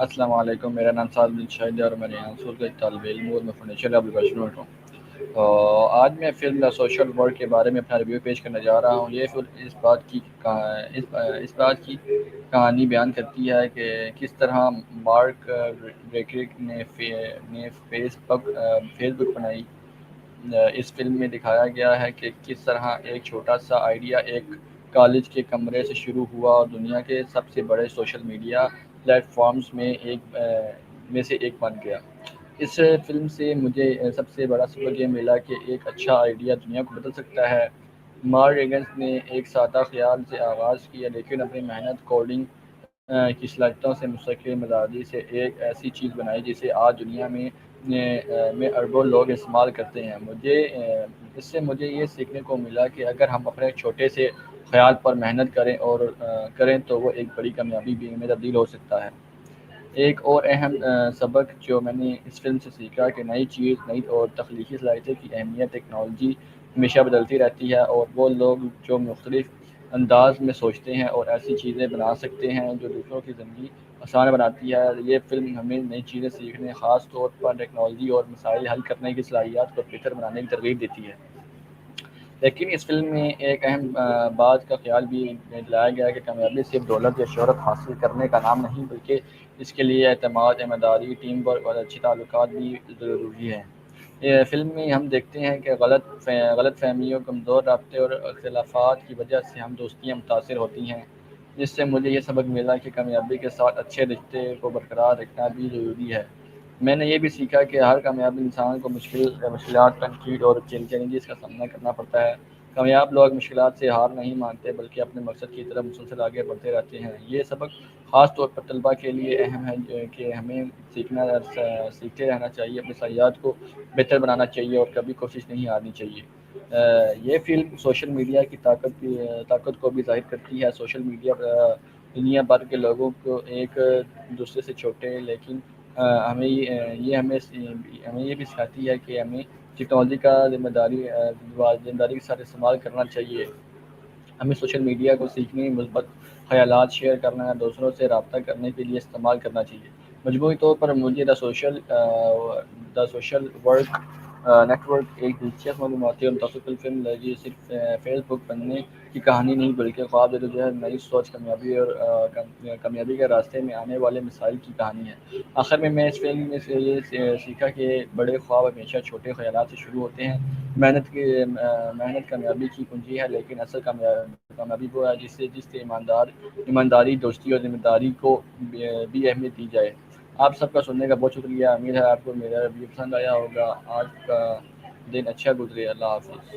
السلام علیکم، میرا نام سعد بن شاہد ہے اور میں ریحان اسکول کا ایک طالب علم ہوں اور میں فائنینشیل ایپلیکیشن ہوں۔ آج میں فلم دا سوشل ورک کے بارے میں اپنا ریویو پیش کرنے جا رہا ہوں۔ یہ فلم اس بات کی کہانی بیان کرتی ہے کہ کس طرح مارک ریکرک نے فیس بک بنائی۔ اس فلم میں دکھایا گیا ہے کہ کس طرح ایک چھوٹا سا آئیڈیا ایک کالج کے کمرے سے شروع ہوا اور دنیا کے سب سے بڑے سوشل میڈیا پلیٹ فارمز میں سے ایک بن گیا۔ اس فلم سے مجھے سب سے بڑا سبق یہ ملا کہ ایک اچھا آئیڈیا دنیا کو بدل سکتا ہے۔ مارک ایگنز نے ایک سادہ خیال سے آغاز کیا لیکن اپنی محنت، کوڈنگ کی صلاحیتوں سے مستقل مزاجی سے ایک ایسی چیز بنائی جسے آج دنیا میں اربوں لوگ استعمال کرتے ہیں۔ اس سے مجھے یہ سیکھنے کو ملا کہ اگر ہم اپنے چھوٹے سے خیال پر محنت کریں تو وہ ایک بڑی کامیابی بھی میں تبدیل ہو سکتا ہے۔ ایک اور اہم سبق جو میں نے اس فلم سے سیکھا کہ نئی چیز، نئی اور تخلیقی صلاحیتوں کی اہمیت۔ ٹیکنالوجی ہمیشہ بدلتی رہتی ہے اور وہ لوگ جو مختلف انداز میں سوچتے ہیں اور ایسی چیزیں بنا سکتے ہیں جو دوسروں کی زندگی آسان بناتی ہے۔ یہ فلم ہمیں نئی چیزیں سیکھنے، خاص طور پر ٹیکنالوجی اور مسائل حل کرنے کی صلاحیت کو بہتر بنانے کی ترغیب دیتی ہے۔ لیکن اس فلم میں ایک اہم بات کا خیال بھی دلایا گیا ہے کہ کامیابی صرف دولت یا شہرت حاصل کرنے کا نام نہیں بلکہ اس کے لیے اعتماد، ایمانداری، ٹیم ورک اور اچھے تعلقات بھی ضروری ہیں۔ یہ فلم میں ہم دیکھتے ہیں کہ غلط فہمیوں، کمزور رابطے اور اختلافات کی وجہ سے ہم دوستیاں متاثر ہوتی ہیں، جس سے مجھے یہ سبق ملا کہ کامیابی کے ساتھ اچھے رشتے کو برقرار رکھنا بھی ضروری ہے۔ میں نے یہ بھی سیکھا کہ ہر کامیاب انسان کو مشکلات، تنقید اور چیلنجز کا سامنا کرنا پڑتا ہے۔ کامیاب لوگ مشکلات سے ہار نہیں مانتے بلکہ اپنے مقصد کی طرف مسلسل آگے بڑھتے رہتے ہیں۔ یہ سبق خاص طور پر طلباء کے لیے اہم ہے کہ ہمیں سیکھتے رہنا چاہیے، اپنی صلاحیت کو بہتر بنانا چاہیے اور کبھی کوشش نہیں ہارنی چاہیے۔ یہ فلم سوشل میڈیا کی طاقت کو بھی ظاہر کرتی ہے۔ سوشل میڈیا دنیا بھر کے لوگوں کو ایک دوسرے سے چھوٹے لیکن ہمیں یہ بھی سکھاتی ہے کہ ہمیں ٹیکنالوجی کا ذمہ داری کے ساتھ استعمال کرنا چاہیے۔ ہمیں سوشل میڈیا کو سیکھنے، مثبت خیالات شیئر کرنا، دوسروں سے رابطہ کرنے کے لیے استعمال کرنا چاہیے۔ مجموعی طور پر مجھے the social work network ایک دلچسپ، معلوماتی اور متاثر فلم لگی۔ صرف فیس بک بننے کی کہانی نہیں بلکہ خواب جو ہے نئی سوچ، کامیابی کے راستے میں آنے والے مسائل کی کہانی ہے۔ آخر میں اس فلم میں سے یہ سیکھا کہ بڑے خواب ہمیشہ چھوٹے خیالات سے شروع ہوتے ہیں۔ محنت کامیابی کی کنجی ہے لیکن اصل کامیابی وہ ہے جس سے ایمانداری، دوستی اور ذمہ داری کو بھی اہمیت دی جائے۔ آپ سب کا سننے کا بہت شکریہ۔ امید ہے آپ کو میرا ریویو پسند آیا ہوگا۔ آج کا دن اچھا گزرے۔ اللہ حافظ۔